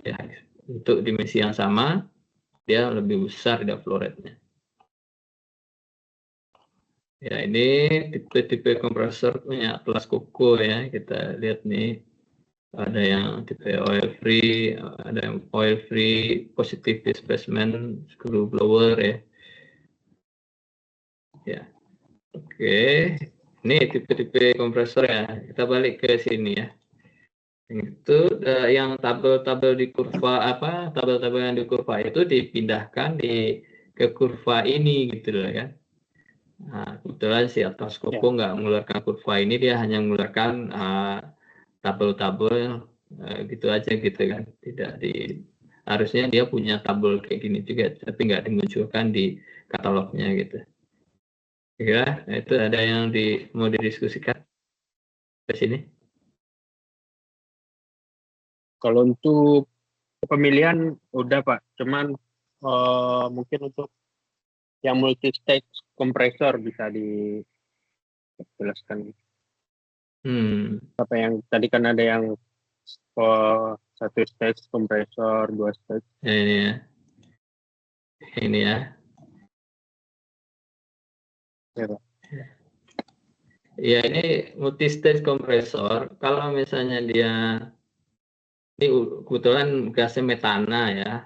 Ya, untuk dimensi yang sama, dia lebih besar dia flow rate-nya. Ya, ini tipe-tipe kompresor punya Atlas Copco ya. Kita lihat nih. Ada yang tipe oil free, ada yang oil free, positive displacement, screw blower ya. Ya, oke. Ini tipe-tipe kompresor ya. Kita balik ke sini ya. Itu yang tabel-tabel di kurva apa? Tabel-tabel yang di kurva itu dipindahkan ke kurva ini gitu loh kan. Nah, kebetulan si Atlas Copco nggak mengeluarkan kurva ini, dia hanya mengeluarkan tabel-tabel gitu aja gitu kan. Tidak di harusnya dia punya tabel kayak gini juga, tapi nggak dimunculkan di katalognya gitu. Ya, itu ada yang mau didiskusikan ke sini. Kalau untuk pemilihan udah Pak, cuman mungkin untuk yang multi stage kompresor bisa dijelaskan. Apa yang tadi kan ada yang satu stage kompresor, 2 stage. Ini ya. Ini ya. Ya, Pak. Ya, ini multi stage kompresor. Kalau misalnya dia ini kebetulan gasnya metana ya,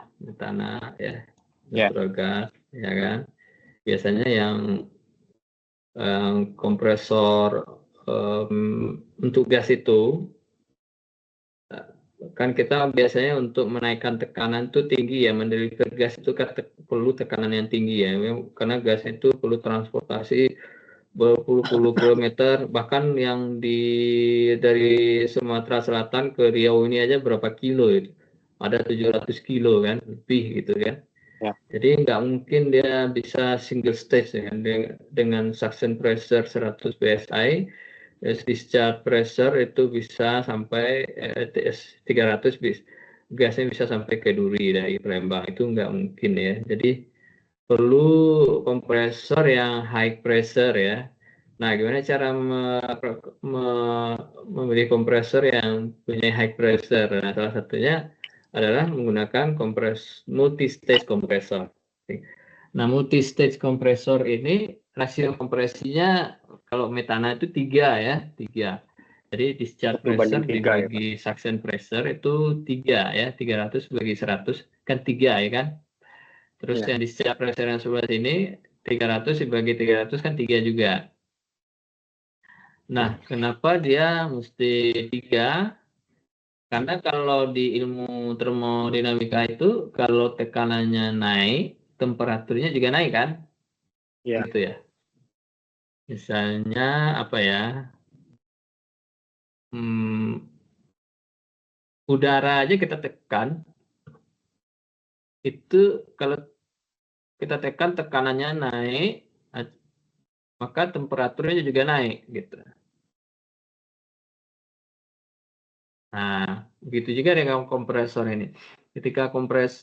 natural gas, ya kan. Biasanya yang kompresor untuk gas itu kan kita biasanya untuk menaikkan tekanan itu tinggi ya, mendeliver gas itu kan perlu tekanan yang tinggi ya, karena gas itu perlu transportasi berpuluh-puluh kilometer, bahkan yang dari Sumatera Selatan ke Riau ini aja berapa kilo itu, ada 700 kilo kan, lebih gitu kan. Ya. Jadi nggak mungkin dia bisa single stage ya, dengan suction pressure 100 psi, discharge pressure itu bisa sampai 300 gasnya bisa sampai ke Duri dari Palembang, itu nggak mungkin ya. Jadi perlu kompresor yang high pressure ya. Nah, gimana cara memilih kompresor yang punya high pressure? Nah, salah satunya adalah menggunakan multi stage kompresor. Nah, multi stage kompresor ini rasio kompresinya kalau metana itu 3 ya, 3. Jadi discharge pressure dibagi suction pressure itu 3 ya, 300 bagi 100 kan 3 ya kan. Terus yang discharge pressure yang sebelah sini 300 dibagi 300 kan 3 juga. Nah, kenapa dia mesti 3? Karena kalau di ilmu termodinamika itu kalau tekanannya naik, temperaturnya juga naik kan? Ya. Gitu ya. Misalnya apa ya? Udara aja kita tekan, itu kalau kita tekan tekanannya naik, maka temperaturnya juga naik gitu. Nah, begitu juga dengan kompresor ini. Ketika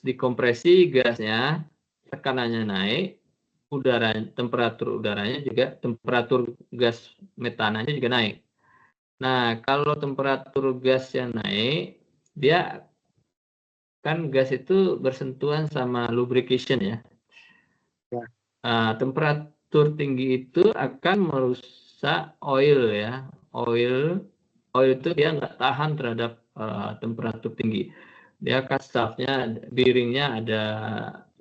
dikompresi gasnya, tekanannya naik, temperatur udaranya juga, temperatur gas metananya juga naik. Nah, kalau temperatur gasnya naik, dia kan gas itu bersentuhan sama lubrication ya. Temperatur tinggi itu akan merusak oil ya. Oil itu dia nggak tahan terhadap temperatur tinggi. Dia kan shaftnya, bearingnya ada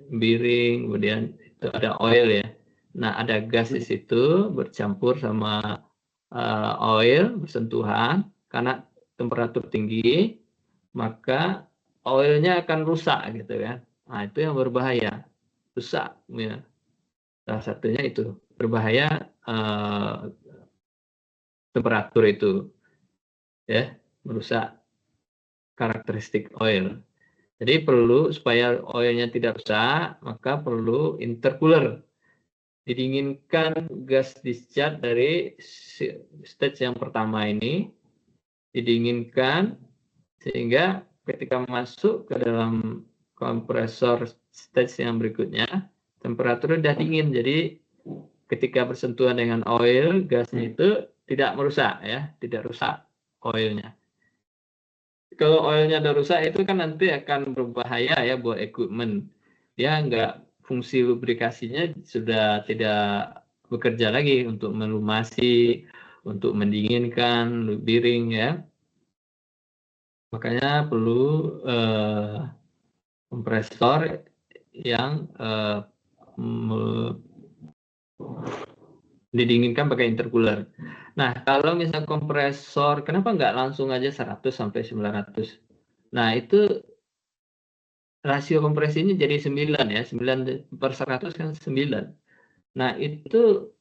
bearing, kemudian itu ada oil ya. Nah, ada gas di situ bercampur sama oil, bersentuhan, karena temperatur tinggi, maka oilnya akan rusak gitu kan. Nah, itu yang berbahaya, rusak ya. Salah satunya itu berbahaya, temperatur itu ya, merusak karakteristik oil. Jadi perlu supaya oilnya tidak rusak, maka perlu intercooler. Didinginkan gas discharge dari stage yang pertama ini, didinginkan sehingga ketika masuk ke dalam kompresor stage yang berikutnya, temperatur sudah dingin. Jadi ketika bersentuhan dengan oil, gasnya itu tidak merusak ya, tidak rusak oilnya. Kalau oilnya udah rusak itu kan nanti akan berbahaya ya buat equipment. Dia fungsi lubrikasinya sudah tidak bekerja lagi untuk melumasi, untuk mendinginkan bearing ya. Makanya perlu kompresor yang didinginkan pakai intercooler. Nah, kalau misal kompresor, kenapa nggak langsung aja 100 sampai 900? Nah, itu rasio kompresinya jadi 9 ya, 9/100 kan 9. Nah, itu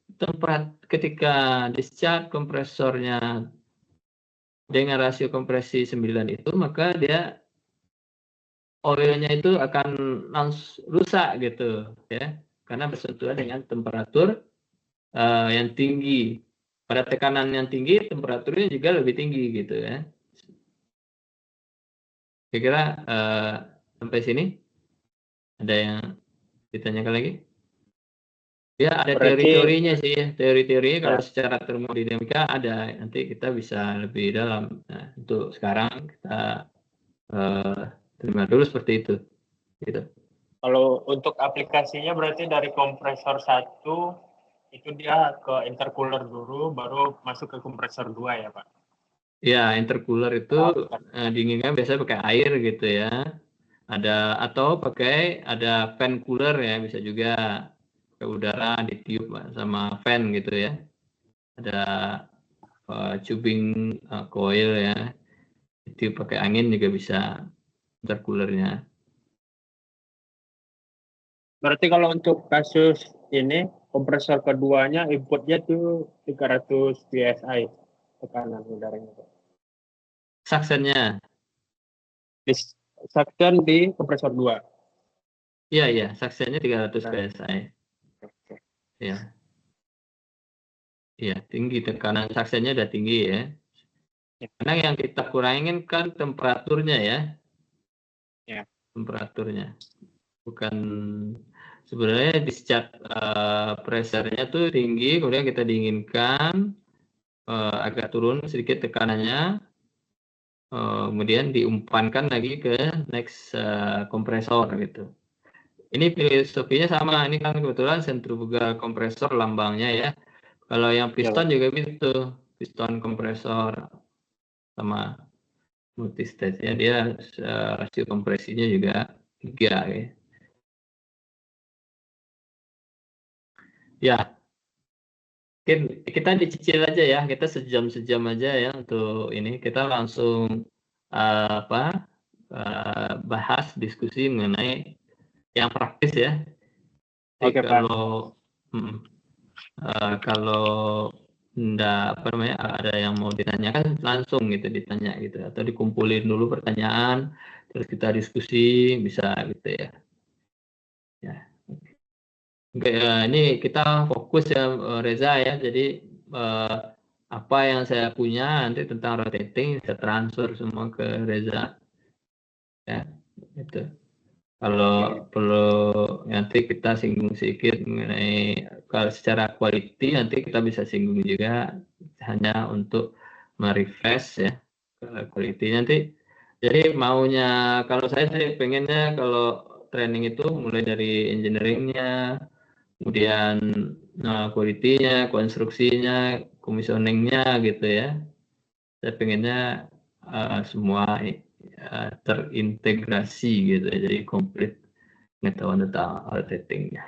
ketika discharge kompresornya dengan rasio kompresi 9 itu, maka dia oilnya itu akan langsung rusak gitu ya, karena bersentuhan dengan temperatur yang tinggi. Pada tekanan yang tinggi, temperaturnya juga lebih tinggi gitu ya. Kira-kira sampai sini ada yang ditanyakan lagi? Ya, ada teori-teorinya sih ya. Teori-teorinya kalau secara termodinamika ada, nanti kita bisa lebih dalam. Nah, untuk sekarang kita terima dulu seperti itu. Gitu. Kalau untuk aplikasinya berarti dari kompresor 1 itu dia ke intercooler dulu, baru masuk ke kompresor 2 ya Pak? Ya, intercooler itu dinginkan biasanya pakai air gitu ya. Atau ada fan cooler ya, bisa juga ke udara ditiup sama fan gitu ya. Ada tubing coil ya, ditiup pakai angin juga bisa intercoolernya. Berarti kalau untuk kasus ini kompresor keduanya inputnya tuh 300 psi tekanan udaranya Pak. Suctionnya? Suction di kompresor 2. Iya, suctionnya 300 psi. Ya. Iya, tinggi tekanan suctionnya udah tinggi ya. Karena yang kita kurangin kan temperaturnya ya. Ya. Temperaturnya. Bukan sebenarnya discharge pressure-nya tuh tinggi, kemudian kita dinginkan agak turun sedikit tekanannya, kemudian diumpankan lagi ke next kompresor gitu. Ini filosofinya sama, ini kan kebetulan sentrifugal kompresor lambangnya ya. Kalau yang piston juga gitu, piston kompresor sama multistage ya, dia rasio kompresinya juga 3 ya. Ya, mungkin kita dicicil aja ya, kita sejam aja ya untuk ini. Kita langsung bahas diskusi mengenai yang praktis ya. Jadi kalau ada yang mau ditanyakan langsung gitu ditanya gitu, atau dikumpulin dulu pertanyaan terus kita diskusi bisa gitu ya. Oke, ini kita fokus ya Reza ya. Jadi apa yang saya punya nanti tentang rotating saya transfer semua ke Reza. Ya, itu. Kalau perlu nanti kita singgung sedikit mengenai kalau secara quality nanti kita bisa singgung juga hanya untuk merefresh ya quality nanti. Jadi maunya kalau saya sih pengennya kalau training itu mulai dari engineeringnya, kemudian quality-nya, konstruksinya, commissioning-nya gitu ya. Saya pengennya semua terintegrasi gitu ya, jadi komplit pengetahuan tentang rotating-nya.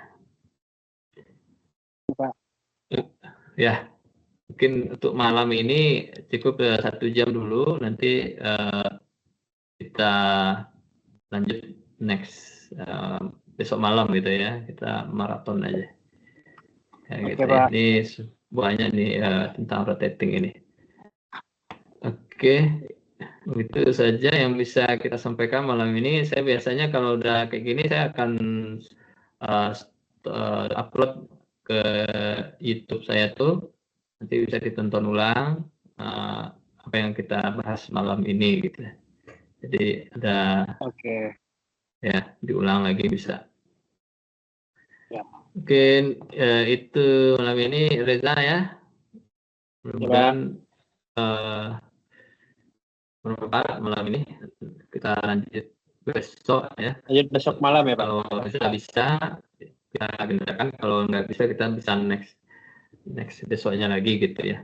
Ya, mungkin untuk malam ini cukup 1 jam dulu, nanti kita lanjut next besok malam gitu ya, kita maraton aja. Ya, gitu ya. Ini banyak nih tentang rotating ini. Oke. Itu saja yang bisa kita sampaikan malam ini. Saya biasanya kalau udah kayak gini saya akan upload ke YouTube saya tuh, nanti bisa ditonton ulang apa yang kita bahas malam ini gitu. Jadi ada ya diulang lagi bisa. Ya. Mungkin itu malam ini Reza ya. Mudah-mudahan bermanfaat malam ini. Kita lanjut besok ya. Lanjut besok malam ya Pak. Kalau sudah bisa kita agendakan, kalau nggak bisa kita bisa next besoknya lagi gitu ya.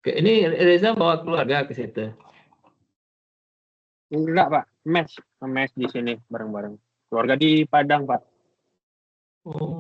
Oke, ini Reza bawa keluarga ke situ? Enggak Pak, mes di sini bareng-bareng. Keluarga di Padang Pak. Oh.